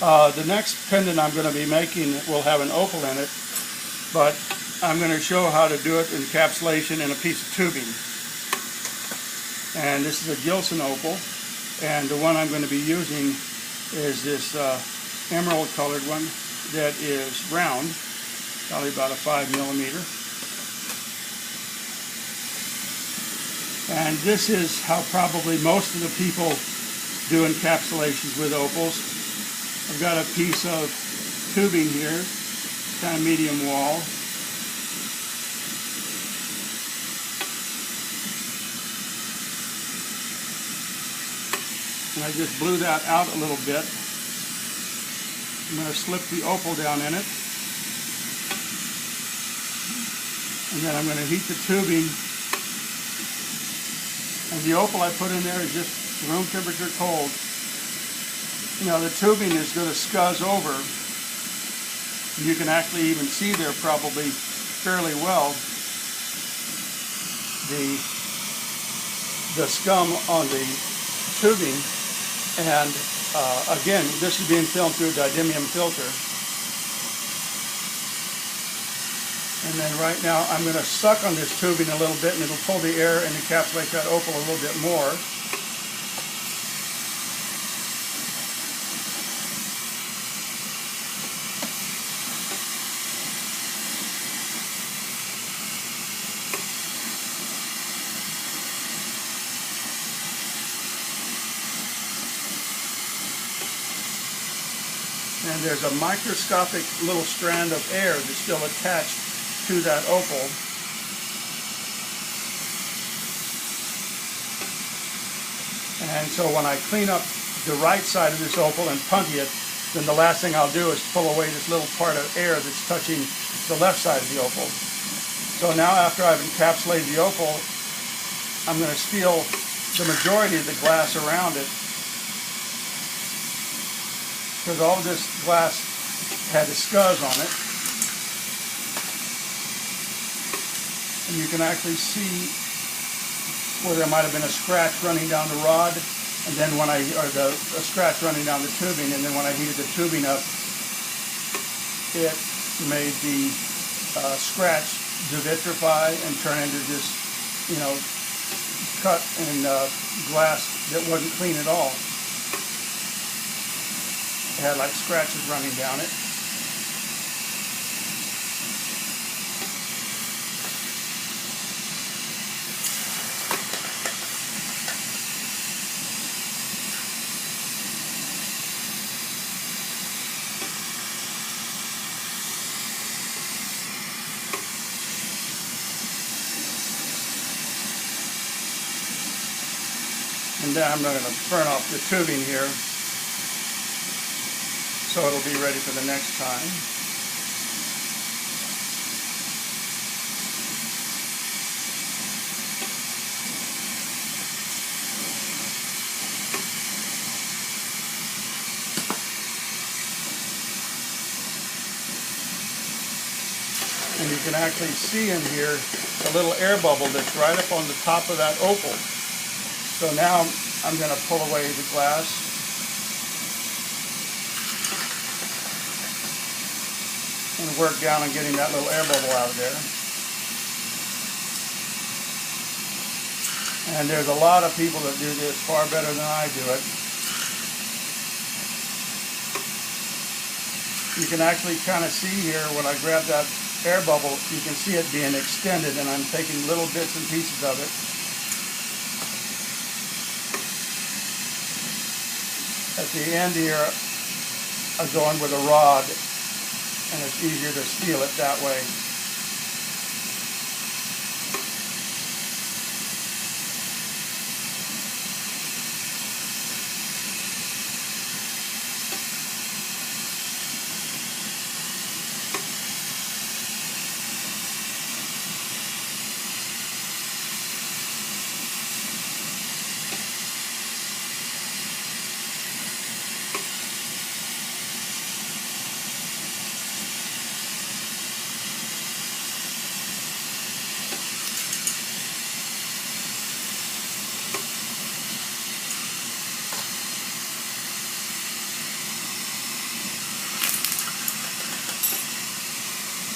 The next pendant I'm going to be making will have an opal in it, but I'm going to show how to do it in encapsulation in a piece of tubing. And this is a Gilson opal, and the one I'm going to be using is this emerald colored one that is round, probably about a 5 millimeter. And this is how probably most of the people do encapsulations with opals. I've got a piece of tubing here, kind of medium wall. And I just blew that out a little bit. I'm going to slip the opal down in it. And then I'm going to heat the tubing. And the opal I put in there is just room temperature cold. Now the tubing is going to scuzz over. You can actually even see there probably fairly well the scum on the tubing. And again, this is being filmed through a didymium filter. And then right now I'm going to suck on this tubing a little bit, and it'll pull the air and encapsulate that opal a little bit more. And there's a microscopic little strand of air that's still attached to that opal. And so when I clean up the right side of this opal and punty it, then the last thing I'll do is pull away this little part of air that's touching the left side of the opal. So now after I've encapsulated the opal, I'm going to steal the majority of the glass around it, because all of this glass had a scuzz on it. And you can actually see where there might have been a scratch running down the rod, and then when a scratch running down the tubing, and then when I heated the tubing up, it made the scratch devitrify and turn into this, cut and glass that wasn't clean at all. It had like scratches running down it. And then I'm going to burn off the tubing here, so it'll be ready for the next time. And you can actually see in here a little air bubble that's right up on the top of that opal. So now I'm going to pull away the glass. And work down on getting that little air bubble out of there. And there's a lot of people that do this far better than I do it. You can actually kind of see here when I grab that air bubble, you can see it being extended, and I'm taking little bits and pieces of it. At the end here, I go in with a rod, and it's easier to seal it that way.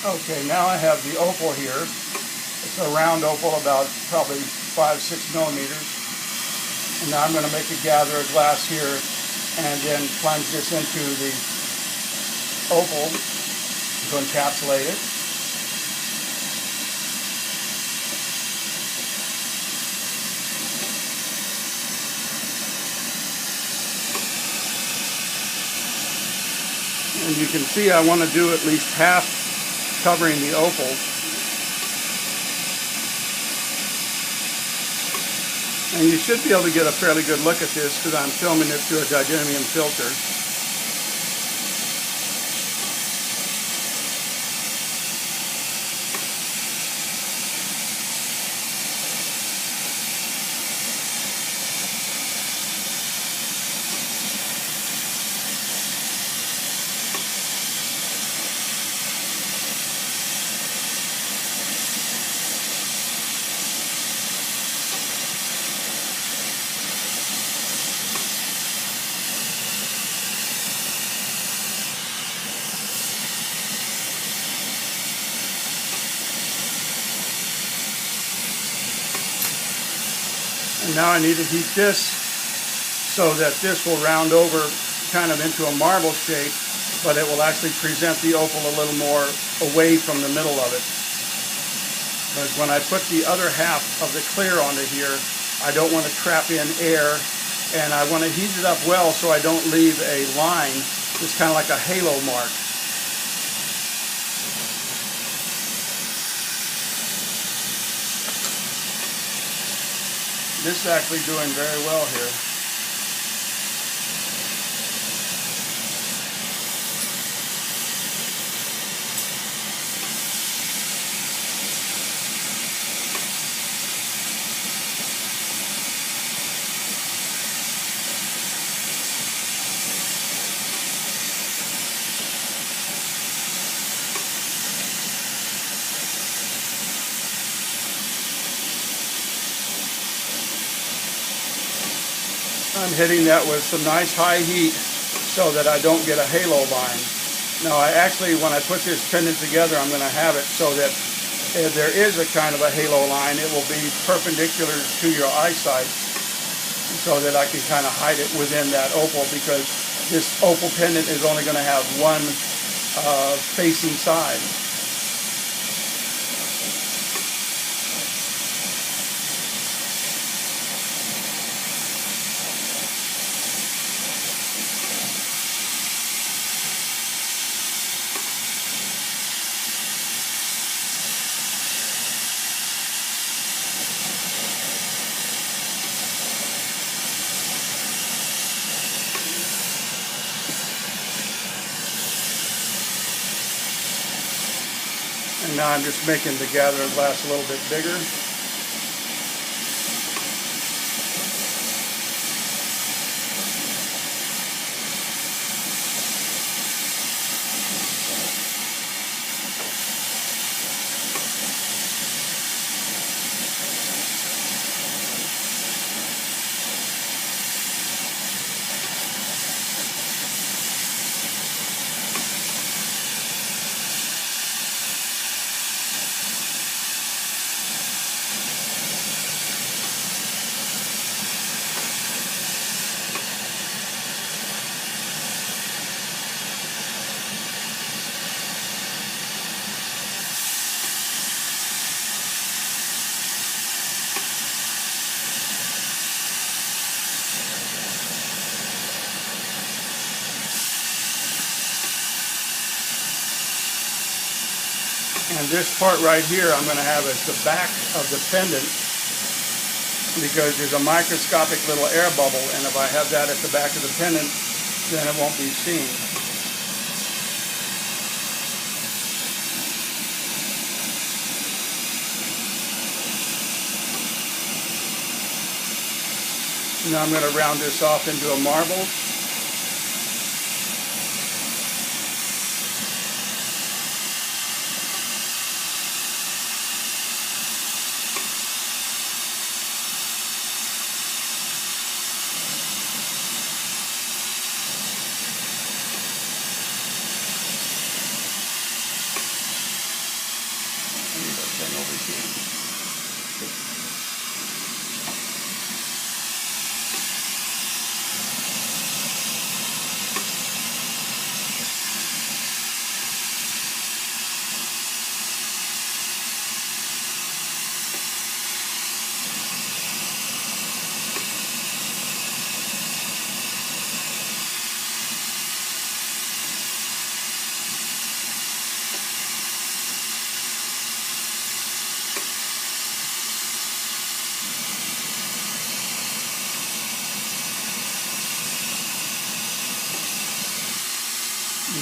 Okay, now I have the opal here. It's a round opal, about probably 5-6 millimeters. And now I'm going to make a gather of glass here and then plunge this into the opal to encapsulate it. And you can see I want to do at least half covering the opal. And you should be able to get a fairly good look at this because I'm filming it through a titanium filter. And now I need to heat this so that this will round over kind of into a marble shape, but it will actually present the opal a little more away from the middle of it. Because when I put the other half of the clear onto here, I don't want to trap in air, and I want to heat it up well so I don't leave a line that's kind of like a halo mark. This is actually doing very well here. I'm hitting that with some nice high heat so that I don't get a halo line. Now when I put this pendant together, I'm going to have it so that if there is a kind of a halo line, it will be perpendicular to your eyesight so that I can kind of hide it within that opal, because this opal pendant is only going to have one facing side. And now I'm just making the gather glass a little bit bigger. And this part right here I'm going to have as the back of the pendant, because there's a microscopic little air bubble, and if I have that at the back of the pendant, then it won't be seen. Now I'm going to round this off into a marble.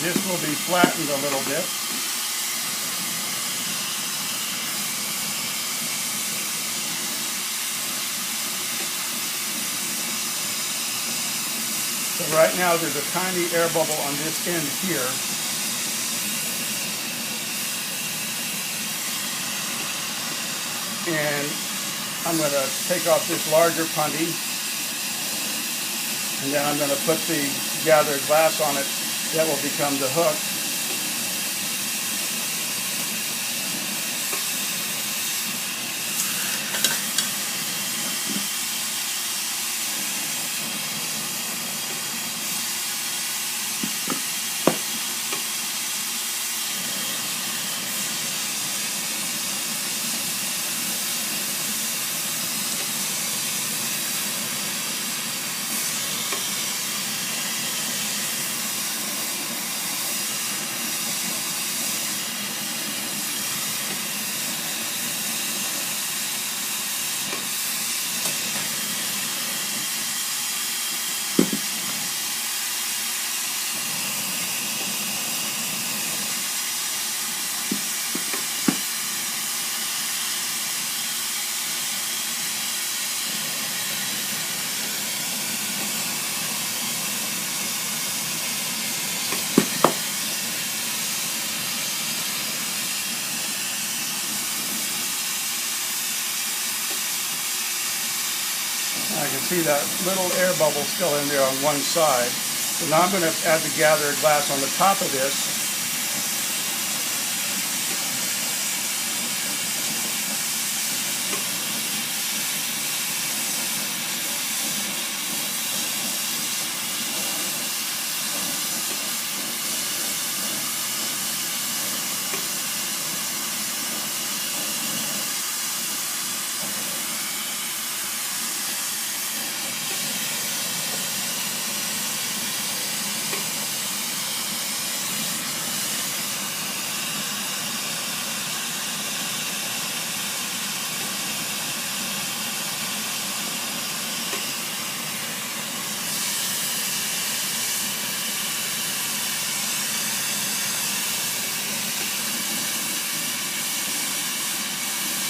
This will be flattened a little bit. So right now there's a tiny air bubble on this end here. And I'm going to take off this larger punty, and then I'm going to put the gathered glass on it. That will become the hook. I can see that little air bubble still in there on one side. So now I'm going to add the gathered glass on the top of this.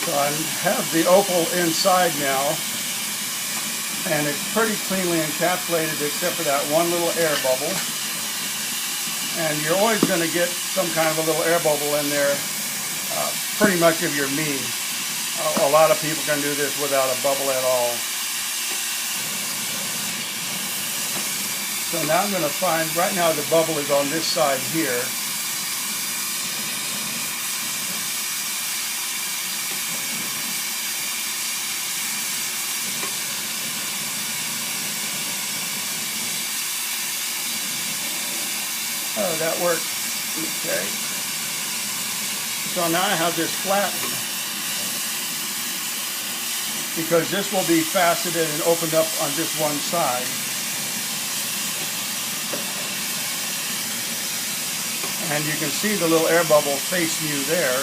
So I have the opal inside now, and it's pretty cleanly encapsulated except for that one little air bubble. And you're always going to get some kind of a little air bubble in there, pretty much if you're me. A lot of people can do this without a bubble at all. So now I'm going to find, right now the bubble is on this side here. Oh, that worked. Okay. So now I have this flattened, because this will be faceted and opened up on just one side. And you can see the little air bubble facing you there.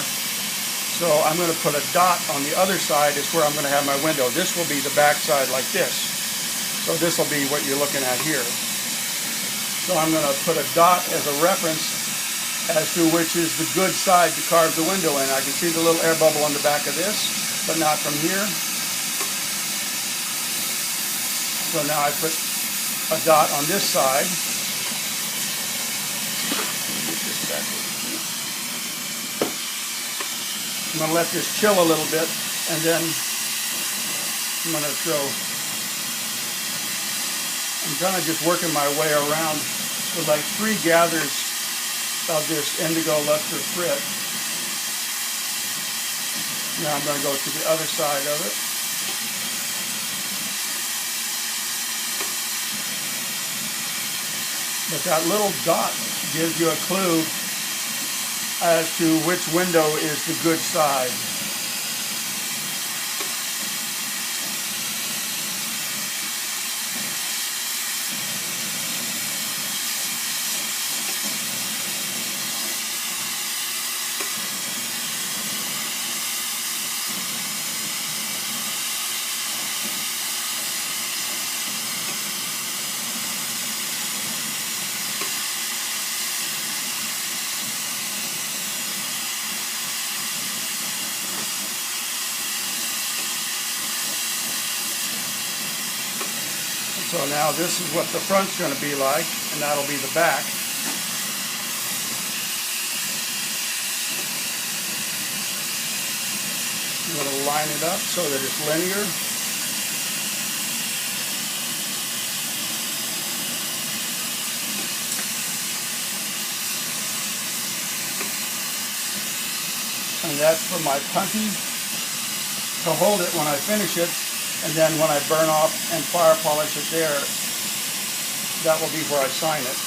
So I'm going to put a dot on the other side. Is where I'm going to have my window. This will be the back side like this. So this will be what you're looking at here. So I'm going to put a dot as a reference as to which is the good side to carve the window in. I can see the little air bubble on the back of this, but not from here. So now I put a dot on this side. I'm going to let this chill a little bit, and then I'm going to throw. I'm kind of just working my way around with like 3 gathers of this indigo luster frit. Now I'm going to go to the other side of it. But that little dot gives you a clue as to which window is the good side. So now this is what the front's going to be like, and that'll be the back. I'm going to line it up so that it's linear. And that's for my punty to hold it when I finish it. And then when I burn off and fire polish it there, that will be where I sign it.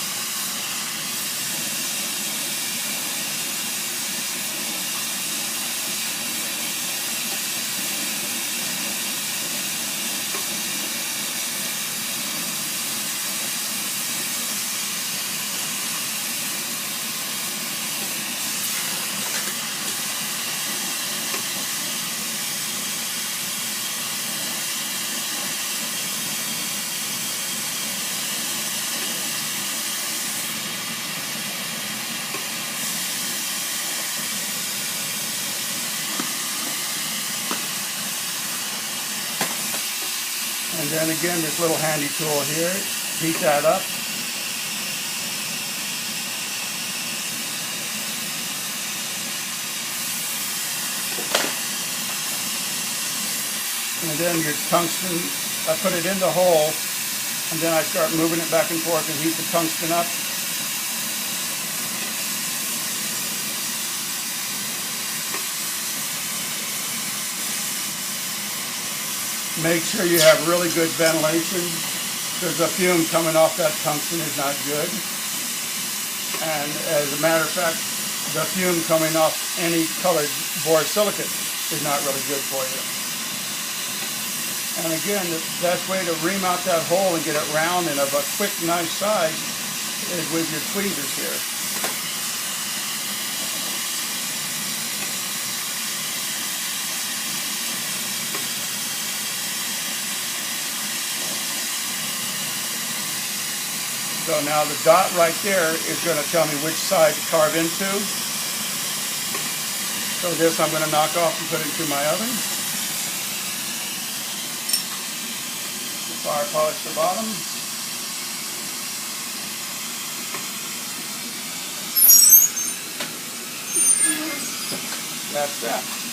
And then again, this little handy tool here, heat that up. And then your tungsten, I put it in the hole, and then I start moving it back and forth and heat the tungsten up. Make sure you have really good ventilation, because the fume coming off that tungsten is not good. And as a matter of fact, the fume coming off any colored borosilicate is not really good for you. And again, the best way to ream out that hole and get it round and of a quick, nice size is with your tweezers here. So now the dot right there is going to tell me which side to carve into. So this I'm going to knock off and put into my oven. Fire polish the bottom. That's that.